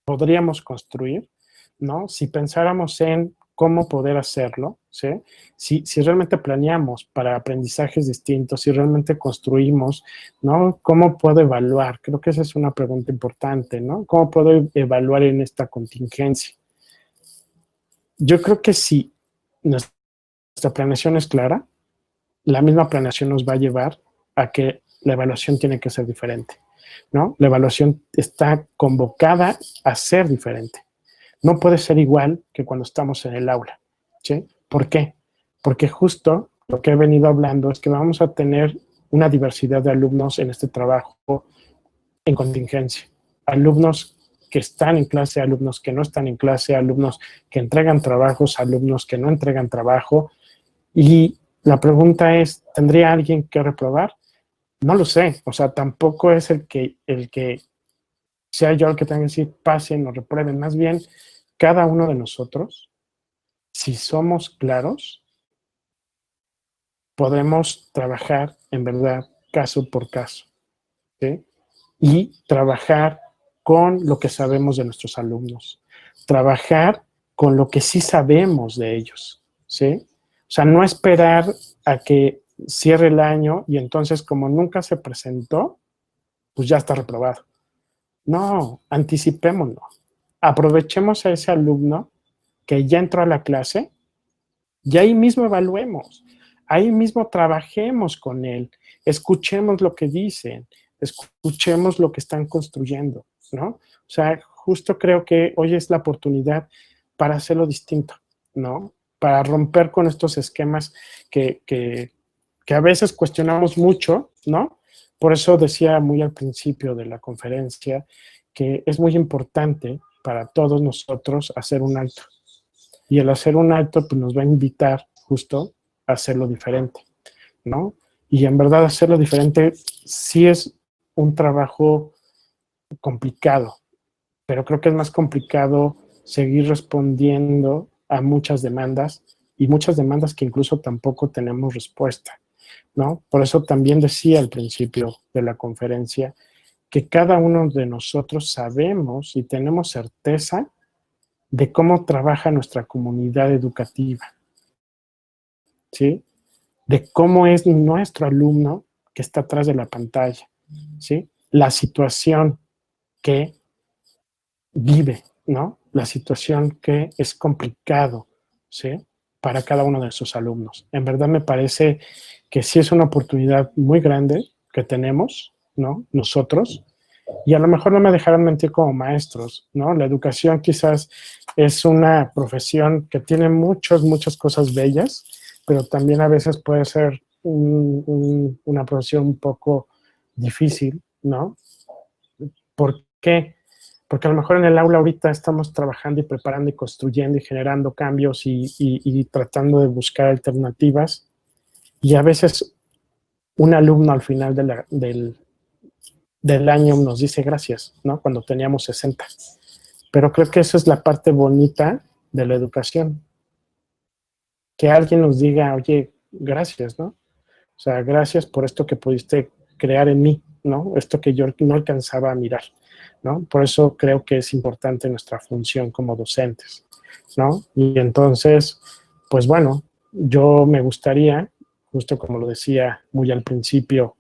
[SPEAKER 1] podríamos construir, ¿no? Si pensáramos en cómo poder hacerlo, ¿sí? Si realmente planeamos para aprendizajes distintos, si realmente construimos, ¿no? ¿Cómo puedo evaluar? Creo que esa es una pregunta importante, ¿no? ¿Cómo puedo evaluar en esta contingencia? Yo creo que si nuestra planeación es clara, la misma planeación nos va a llevar a que la evaluación tiene que ser diferente, ¿no? La evaluación está convocada a ser diferente. No puede ser igual que cuando estamos en el aula, ¿sí? ¿Por qué? Porque justo lo que he venido hablando es que vamos a tener una diversidad de alumnos en este trabajo en contingencia. Alumnos que están en clase, alumnos que no están en clase, alumnos que entregan trabajos, alumnos que no entregan trabajo. Y la pregunta es, ¿tendría alguien que reprobar? No lo sé, o sea, tampoco es el que sea yo el que tenga que decir pasen o reprueben, más bien cada uno de nosotros, si somos claros, podemos trabajar en verdad caso por caso, ¿sí? Y trabajar con lo que sabemos de nuestros alumnos, trabajar con lo que sí sabemos de ellos, ¿sí? O sea, no esperar a que cierre el año y entonces como nunca se presentó, pues ya está reprobado. No, anticipémonos. Aprovechemos a ese alumno que ya entró a la clase y ahí mismo evaluemos, ahí mismo trabajemos con él, escuchemos lo que dicen, escuchemos lo que están construyendo, ¿no? O sea, justo creo que hoy es la oportunidad para hacerlo distinto, ¿no? Para romper con estos esquemas que a veces cuestionamos mucho, ¿no? Por eso decía muy al principio de la conferencia que es muy importante para todos nosotros hacer un alto. Y el hacer un alto pues, nos va a invitar justo a hacerlo diferente, ¿no? Y en verdad hacerlo diferente sí es un trabajo complicado, pero creo que es más complicado seguir respondiendo a muchas demandas y muchas demandas que incluso tampoco tenemos respuesta, ¿no? Por eso también decía al principio de la conferencia que cada uno de nosotros sabemos y tenemos certeza de cómo trabaja nuestra comunidad educativa, ¿sí? De cómo es nuestro alumno que está atrás de la pantalla, ¿sí? La situación que vive, ¿no? La situación que es complicado, ¿sí? Para cada uno de sus alumnos. En verdad me parece que sí es una oportunidad muy grande que tenemos, ¿no? Nosotros, y a lo mejor no me dejarán mentir como maestros, ¿no? La educación quizás es una profesión que tiene muchas cosas bellas, pero también a veces puede ser una profesión un poco difícil, ¿no? ¿Por qué? Porque a lo mejor en el aula ahorita estamos trabajando y preparando y construyendo y generando cambios y tratando de buscar alternativas, y a veces un alumno al final del año nos dice gracias, ¿no? Cuando teníamos 60. Pero creo que esa es la parte bonita de la educación. Que alguien nos diga, oye, gracias, ¿no? O sea, gracias por esto que pudiste crear en mí, ¿no? Esto que yo no alcanzaba a mirar, ¿no? Por eso creo que es importante nuestra función como docentes, ¿no? Y entonces, pues bueno, yo me gustaría, justo como lo decía muy al principio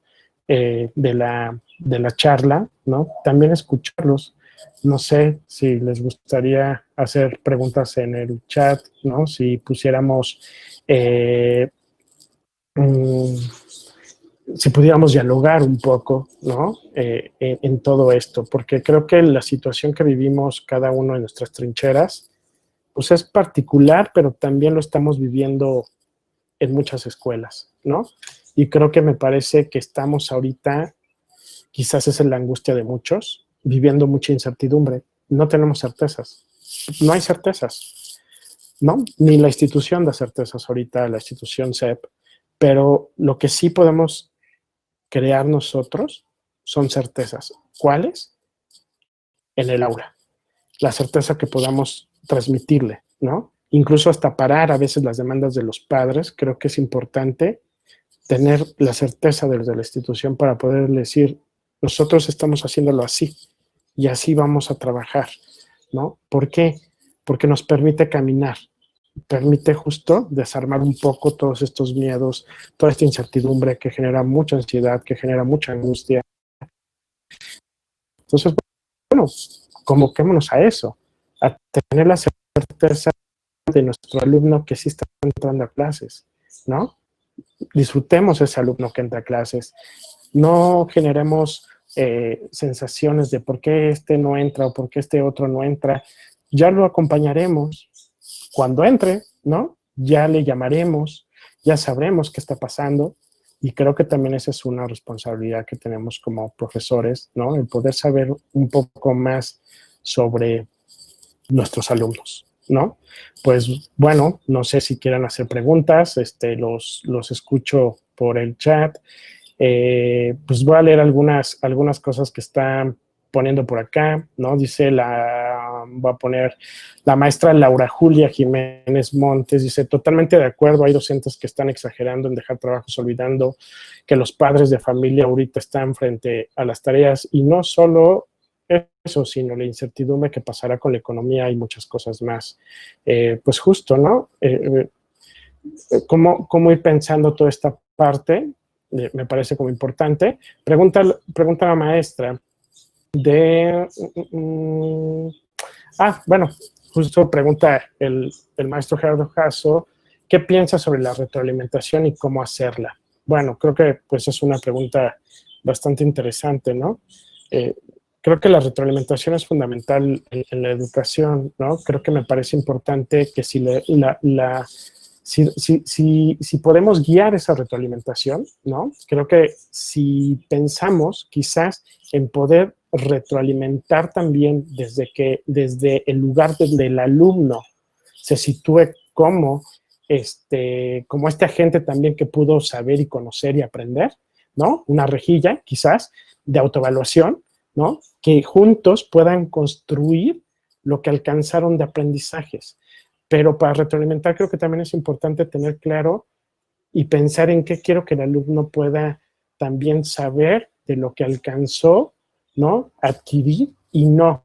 [SPEAKER 1] de la charla, ¿no? También escucharlos. No sé si les gustaría hacer preguntas en el chat, ¿no? Si pusiéramos mm, si pudiéramos dialogar un poco, ¿no? En todo esto, porque creo que la situación que vivimos cada uno en nuestras trincheras, pues es particular, pero también lo estamos viviendo en muchas escuelas, ¿no? Y creo que me parece que estamos ahorita, quizás es la angustia de muchos, viviendo mucha incertidumbre. No tenemos certezas, no hay certezas, ¿no? Ni la institución da certezas ahorita, la institución CEP, pero lo que sí podemos crear nosotros son certezas. ¿Cuáles? En el aula. La certeza que podamos transmitirle, ¿no? Incluso hasta parar a veces las demandas de los padres. Creo que es importante tener la certeza desde la institución para poder decir, nosotros estamos haciéndolo así y así vamos a trabajar, ¿no? ¿Por qué? Porque nos permite caminar, permite justo desarmar un poco todos estos miedos, toda esta incertidumbre que genera mucha ansiedad, que genera mucha angustia. Entonces, bueno, convoquémonos a eso, a tener la certeza de nuestro alumno que sí está entrando a clases, ¿no? Disfrutemos ese alumno que entra a clases, no generemos sensaciones de por qué este no entra o por qué este otro no entra, ya lo acompañaremos cuando entre, ¿no? Ya le llamaremos, ya sabremos qué está pasando, y creo que también esa es una responsabilidad que tenemos como profesores, ¿no? El poder saber un poco más sobre nuestros alumnos, ¿no? Pues bueno, no sé si quieran hacer preguntas, los escucho por el chat. Pues voy a leer algunas cosas que están poniendo por acá, ¿no? Voy a poner la maestra Laura Julia Jiménez Montes, dice, totalmente de acuerdo, hay docentes que están exagerando en dejar trabajos olvidando que los padres de familia ahorita están frente a las tareas, y no solo eso, sino la incertidumbre que pasará con la economía y muchas cosas más. Pues justo, ¿no? ¿Cómo ir pensando toda esta parte? Me parece como importante. Pregunta a la maestra de... bueno, justo pregunta el maestro Gerardo Jasso, ¿qué piensa sobre la retroalimentación y cómo hacerla? Bueno, creo que pues es una pregunta bastante interesante, ¿no? Creo que la retroalimentación es fundamental en la educación, ¿no? Creo que me parece importante que si si podemos guiar esa retroalimentación, ¿no? Creo que si pensamos quizás en poder retroalimentar también desde el lugar donde el alumno se sitúe como este agente también que pudo saber y conocer y aprender, ¿no? Una rejilla quizás de autoevaluación, ¿no? Que juntos puedan construir lo que alcanzaron de aprendizajes. Pero para retroalimentar creo que también es importante tener claro y pensar en qué quiero que el alumno pueda también saber de lo que alcanzó, ¿no? Adquirir y no.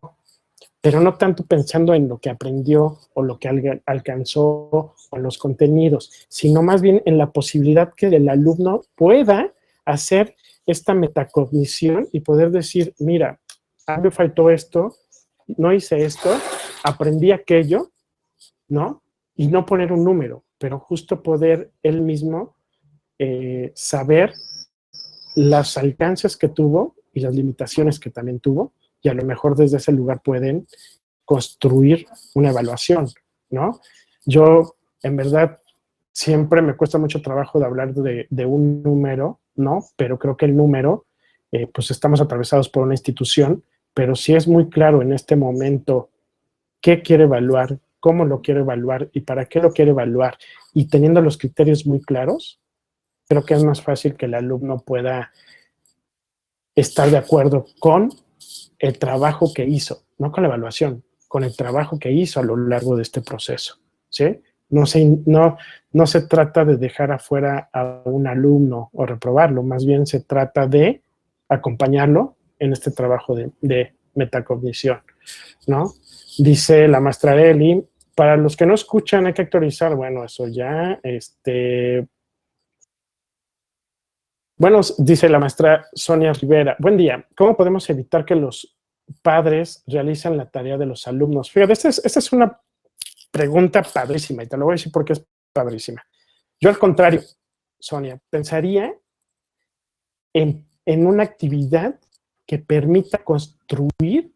[SPEAKER 1] Pero no tanto pensando en lo que aprendió o lo que alcanzó o en los contenidos, sino más bien en la posibilidad que el alumno pueda hacer esta metacognición y poder decir, mira, a mí me faltó esto, no hice esto, aprendí aquello, ¿no? Y no poner un número, pero justo poder él mismo saber los alcances que tuvo y las limitaciones que también tuvo, y a lo mejor desde ese lugar pueden construir una evaluación, ¿no? Yo, en verdad, siempre me cuesta mucho trabajo de hablar de un número, ¿no? Pero creo que el número, pues estamos atravesados por una institución, pero sí es muy claro en este momento qué quiere evaluar, cómo lo quiere evaluar y para qué lo quiere evaluar, y teniendo los criterios muy claros, creo que es más fácil que el alumno pueda estar de acuerdo con el trabajo que hizo, no con la evaluación, con el trabajo que hizo a lo largo de este proceso, ¿sí? No se trata de dejar afuera a un alumno o reprobarlo, más bien se trata de acompañarlo en este trabajo de metacognición, ¿no? Dice la maestra Eli, para los que no escuchan hay que actualizar, bueno, eso ya, bueno, dice la maestra Sonia Rivera, buen día, ¿cómo podemos evitar que los padres realicen la tarea de los alumnos? Fíjate, esta es una pregunta padrísima y te lo voy a decir porque es padrísima. Yo al contrario, Sonia, pensaría en una actividad que permita construir.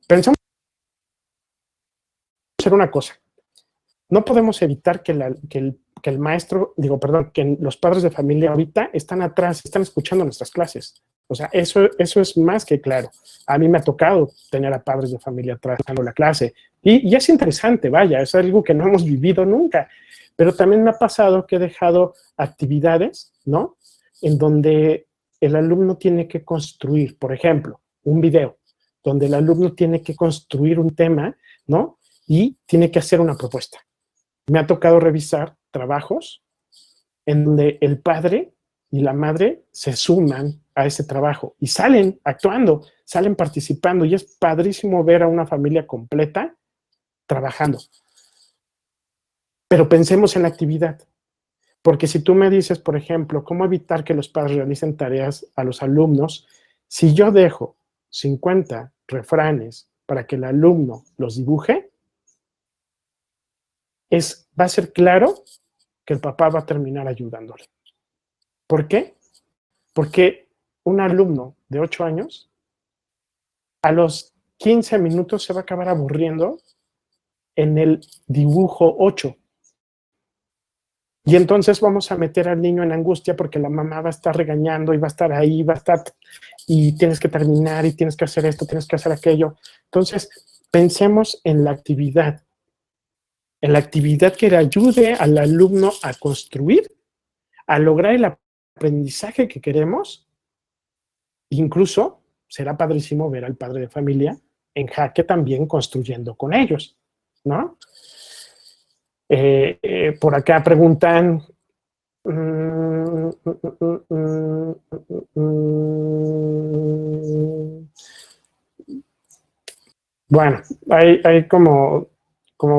[SPEAKER 1] Pensamos en una cosa. No podemos evitar que el maestro, que los padres de familia ahorita están atrás, están escuchando nuestras clases. O sea, eso es más que claro. A mí me ha tocado tener a padres de familia atrás dando la clase. Y es interesante, vaya, es algo que no hemos vivido nunca. Pero también me ha pasado que he dejado actividades, ¿no? En donde el alumno tiene que construir, por ejemplo, un video, donde el alumno tiene que construir un tema, ¿no? Y tiene que hacer una propuesta. Me ha tocado revisar trabajos en donde el padre y la madre se suman a ese trabajo y salen actuando, salen participando, y es padrísimo ver a una familia completa trabajando. Pero pensemos en la actividad, porque si tú me dices, por ejemplo, cómo evitar que los padres realicen tareas a los alumnos, si yo dejo 50 refranes para que el alumno los dibuje, va a ser claro que el papá va a terminar ayudándole. ¿Por qué? Porque un alumno de 8 años, a los 15 minutos se va a acabar aburriendo en el dibujo 8. Y entonces vamos a meter al niño en angustia porque la mamá va a estar regañando y va a estar ahí, y tienes que terminar y tienes que hacer esto, tienes que hacer aquello. Entonces, pensemos en la actividad que le ayude al alumno a construir, a lograr el aprendizaje que queremos. Incluso será padrísimo ver al padre de familia en jaque también construyendo con ellos, ¿no? Por acá preguntan, bueno, hay como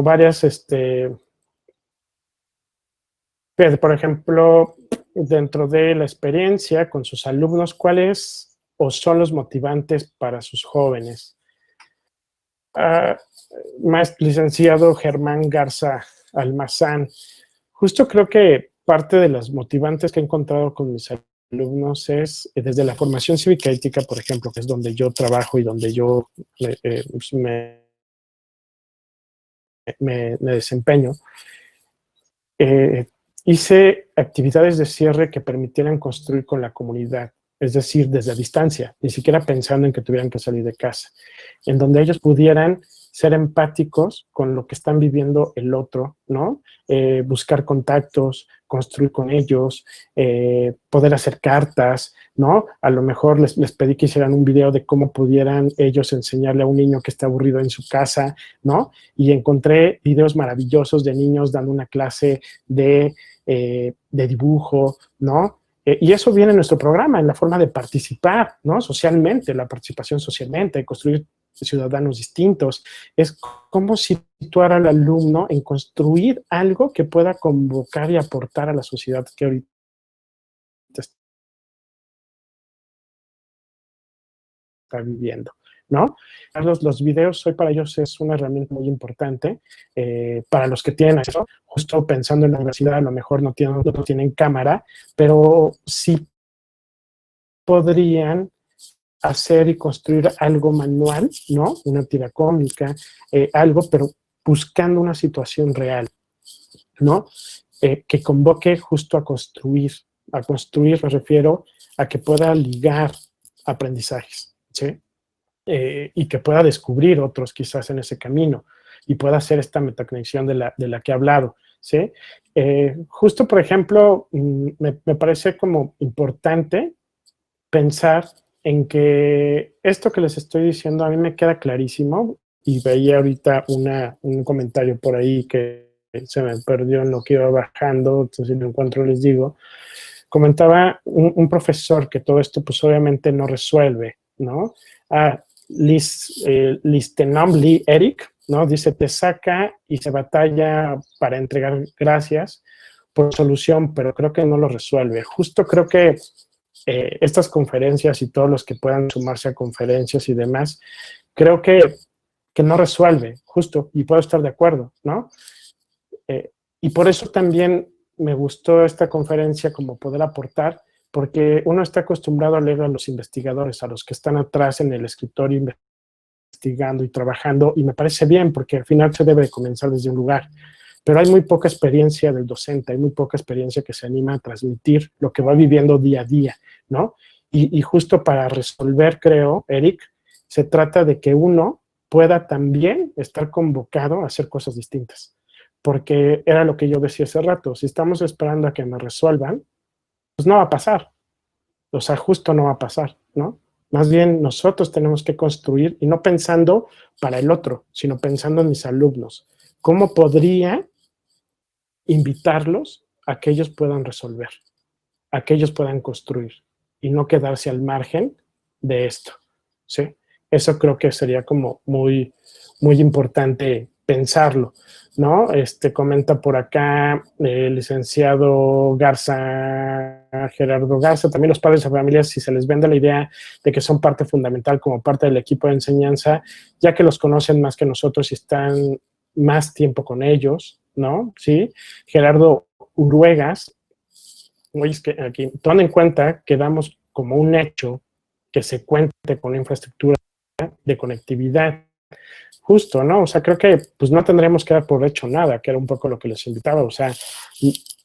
[SPEAKER 1] varias, por ejemplo, dentro de la experiencia con sus alumnos, ¿cuáles o son los motivantes para sus jóvenes? Licenciado Germán Garza Almazán, justo creo que parte de los motivantes que he encontrado con mis alumnos es desde la formación cívica y ética, por ejemplo, que es donde yo trabajo y donde yo me desempeño. Hice actividades de cierre que permitieran construir con la comunidad, es decir, desde distancia, ni siquiera pensando en que tuvieran que salir de casa, en donde ellos pudieran ser empáticos con lo que están viviendo el otro, ¿no? Buscar contactos, construir con ellos, poder hacer cartas, ¿no? A lo mejor les pedí que hicieran un video de cómo pudieran ellos enseñarle a un niño que está aburrido en su casa, ¿no? Y encontré videos maravillosos de niños dando una clase de dibujo, ¿no? Y eso viene en nuestro programa, en la forma de participar, ¿no? Socialmente, la participación socialmente, construir ciudadanos distintos. Es cómo situar al alumno en construir algo que pueda convocar y aportar a la sociedad que ahorita está viviendo, ¿no? Los videos hoy para ellos es una herramienta muy importante para los que tienen acceso, justo pensando en la universidad, a lo mejor no tienen cámara, pero sí podrían hacer y construir algo manual, ¿no? Una tira cómica, algo, pero buscando una situación real, ¿no? Que convoque justo a construir. A construir me refiero a que pueda ligar aprendizajes, ¿sí? Y que pueda descubrir otros quizás en ese camino y pueda hacer esta metaconexión de la que he hablado, ¿sí? Justo, por ejemplo, me parece como importante pensar en que esto que les estoy diciendo a mí me queda clarísimo y veía ahorita un comentario por ahí que se me perdió en lo que iba bajando, entonces si lo encuentro les digo. Comentaba un profesor que todo esto pues obviamente no resuelve, ¿no? Listenom Lee Eric, ¿no? Dice, te saca y se batalla para entregar gracias por solución, pero creo que no lo resuelve. Justo creo que estas conferencias y todos los que puedan sumarse a conferencias y demás, creo que no resuelve, justo, y puedo estar de acuerdo, ¿no? Y por eso también me gustó esta conferencia como poder aportar, porque uno está acostumbrado a leer a los investigadores, a los que están atrás en el escritorio investigando y trabajando, y me parece bien, porque al final se debe comenzar desde un lugar. Pero hay muy poca experiencia del docente, hay muy poca experiencia que se anima a transmitir lo que va viviendo día a día, ¿no? Y justo para resolver, creo, Eric, se trata de que uno pueda también estar convocado a hacer cosas distintas. Porque era lo que yo decía hace rato, si estamos esperando a que me resuelvan, pues no va a pasar. O sea, justo no va a pasar, ¿no? Más bien nosotros tenemos que construir, y no pensando para el otro, sino pensando en mis alumnos. ¿Cómo podría invitarlos a que ellos puedan resolver, a que ellos puedan construir y no quedarse al margen de esto, ¿sí? Eso creo que sería como muy, muy importante pensarlo, ¿no? Comenta por acá el licenciado Garza, Gerardo Garza, también los padres de familias, si se les vende la idea de que son parte fundamental como parte del equipo de enseñanza, ya que los conocen más que nosotros y están más tiempo con ellos, ¿no? Sí. Gerardo Uruegas, oye, es que aquí, tomando en cuenta que damos como un hecho que se cuente con la infraestructura de conectividad, justo, ¿no? O sea, creo que pues no tendremos que dar por hecho nada, que era un poco lo que les invitaba, o sea,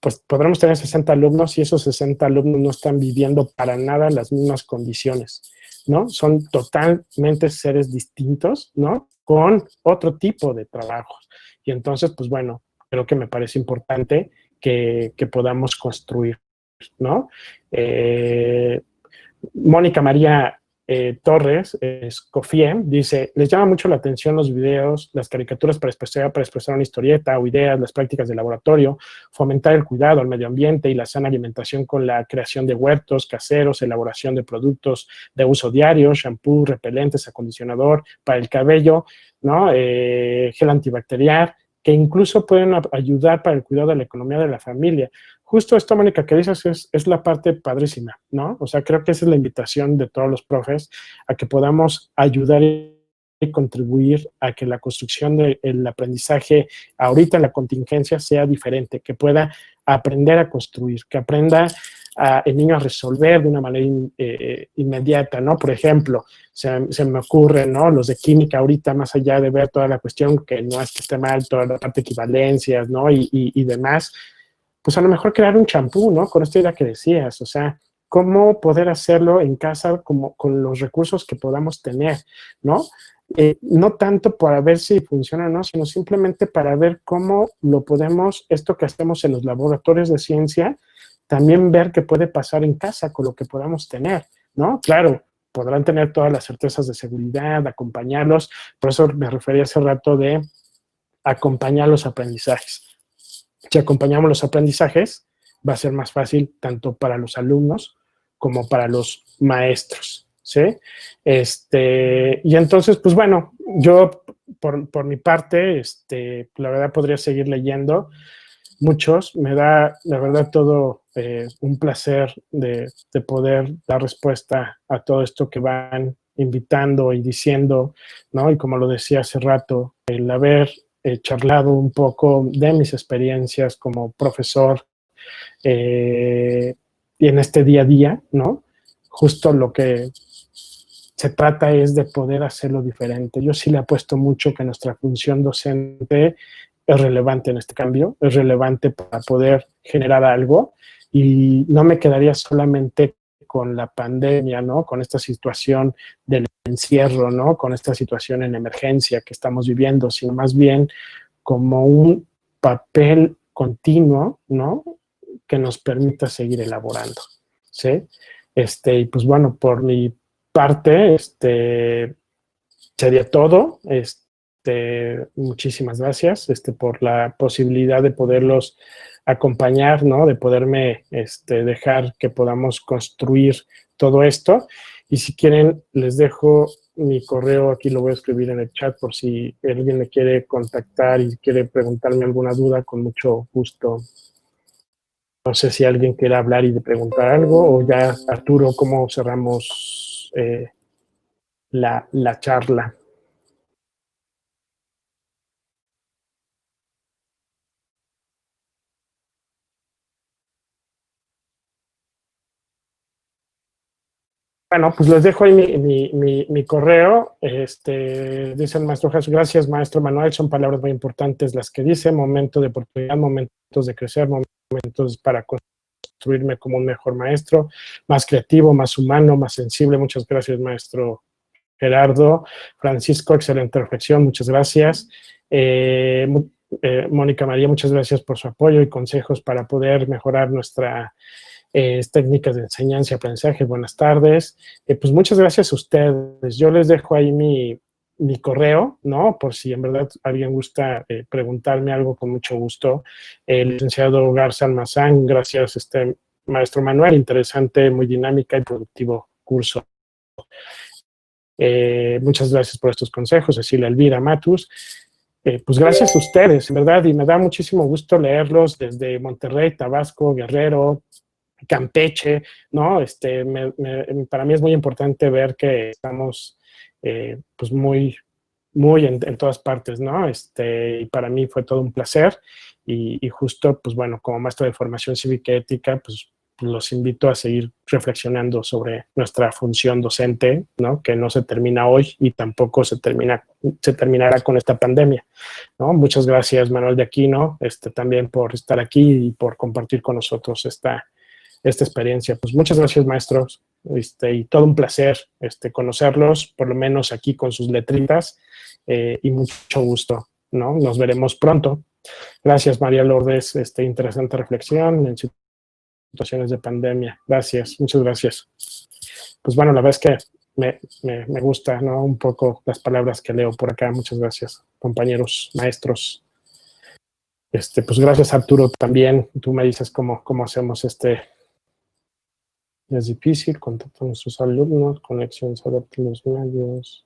[SPEAKER 1] pues podremos tener 60 alumnos y esos 60 alumnos no están viviendo para nada las mismas condiciones, ¿no? Son totalmente seres distintos, ¿no? Con otro tipo de trabajos. Y entonces, pues bueno, creo que me parece importante que podamos construir, ¿no? Mónica María Torres, Escofiem, dice, les llama mucho la atención los videos, las caricaturas para expresar una historieta o ideas, las prácticas de laboratorio, fomentar el cuidado al medio ambiente y la sana alimentación con la creación de huertos caseros, elaboración de productos de uso diario, shampoo, repelentes, acondicionador para el cabello, ¿no? Gel antibacterial, que incluso pueden ayudar para el cuidado de la economía de la familia. Justo esto, Mónica, que dices es la parte padrísima, ¿no? O sea, creo que esa es la invitación de todos los profes a que podamos ayudar y contribuir a que la construcción del aprendizaje ahorita en la contingencia sea diferente, que pueda aprender a construir, que aprenda el niño a resolver de una manera inmediata, ¿no? Por ejemplo, se me ocurre, ¿no? Los de química ahorita, más allá de ver toda la cuestión, que no es que esté mal, toda la parte de equivalencias, ¿no? Y demás, pues a lo mejor crear un champú, ¿no? Con esta idea que decías, o sea, cómo poder hacerlo en casa como con los recursos que podamos tener, ¿no? No tanto para ver si funciona o no, sino simplemente para ver cómo lo podemos, esto que hacemos en los laboratorios de ciencia, también ver qué puede pasar en casa con lo que podamos tener, ¿no? Claro, podrán tener todas las certezas de seguridad, acompañarlos, por eso me refería hace rato de acompañar los aprendizajes. Si acompañamos los aprendizajes, va a ser más fácil tanto para los alumnos como para los maestros, ¿sí? Y entonces, pues bueno, yo por mi parte, la verdad podría seguir leyendo muchos. Me da, la verdad, todo un placer de poder dar respuesta a todo esto que van invitando y diciendo, ¿no? Y como lo decía hace rato, el haber charlado un poco de mis experiencias como profesor y en este día a día, ¿no? Justo lo que se trata es de poder hacerlo diferente. Yo sí le apuesto mucho que nuestra función docente es relevante en este cambio, es relevante para poder generar algo y no me quedaría solamente con la pandemia, ¿no? Con esta situación del encierro, ¿no? Con esta situación en emergencia que estamos viviendo, sino más bien como un papel continuo, ¿no? Que nos permita seguir elaborando, ¿sí? Y pues bueno, por mi parte, sería todo. Muchísimas gracias por la posibilidad de poderlos acompañar, ¿no? De poderme dejar que podamos construir todo esto. Y si quieren, les dejo mi correo, aquí lo voy a escribir en el chat por si alguien me quiere contactar y quiere preguntarme alguna duda, con mucho gusto. No sé si alguien quiere hablar y de preguntar algo, o ya, Arturo, ¿cómo cerramos la charla? Bueno, pues les dejo ahí mi correo. Dice el maestro Jesús, gracias, maestro Manuel. Son palabras muy importantes las que dice: momento de oportunidad, momentos de crecer, momentos para construirme como un mejor maestro, más creativo, más humano, más sensible. Muchas gracias, maestro Gerardo. Francisco, excelente reflexión, muchas gracias. Mónica María, muchas gracias por su apoyo y consejos para poder mejorar nuestra técnicas de enseñanza y aprendizaje. Buenas tardes. Pues muchas gracias a ustedes. Yo les dejo ahí mi correo, ¿no? Por si en verdad alguien gusta preguntarme algo, con mucho gusto. El licenciado Garza Almazán, gracias, maestro Manuel, interesante, muy dinámica y productivo curso. Muchas gracias por estos consejos, Cecilia Elvira Matus. Pues gracias a ustedes, en verdad, y me da muchísimo gusto leerlos desde Monterrey, Tabasco, Guerrero, Campeche, ¿no? Para mí es muy importante ver que estamos pues muy en todas partes, ¿no? Y para mí fue todo un placer y justo, pues bueno, como maestro de formación cívica y ética, pues los invito a seguir reflexionando sobre nuestra función docente, ¿no? Que no se termina hoy y tampoco se terminará con esta pandemia, ¿no? Muchas gracias, Manuel de Aquino, también por estar aquí y por compartir con nosotros esta experiencia. Pues muchas gracias, maestros, y todo un placer conocerlos, por lo menos aquí con sus letritas, y mucho gusto, ¿no? Nos veremos pronto. Gracias, María Lourdes, interesante reflexión en situaciones de pandemia. Gracias, muchas gracias. Pues bueno, la verdad es que me gusta, ¿no? Un poco las palabras que leo por acá. Muchas gracias, compañeros, maestros. Pues gracias, Arturo, también. Tú me dices cómo hacemos Es difícil, contactar a nuestros alumnos, conexiones, adaptar los medios.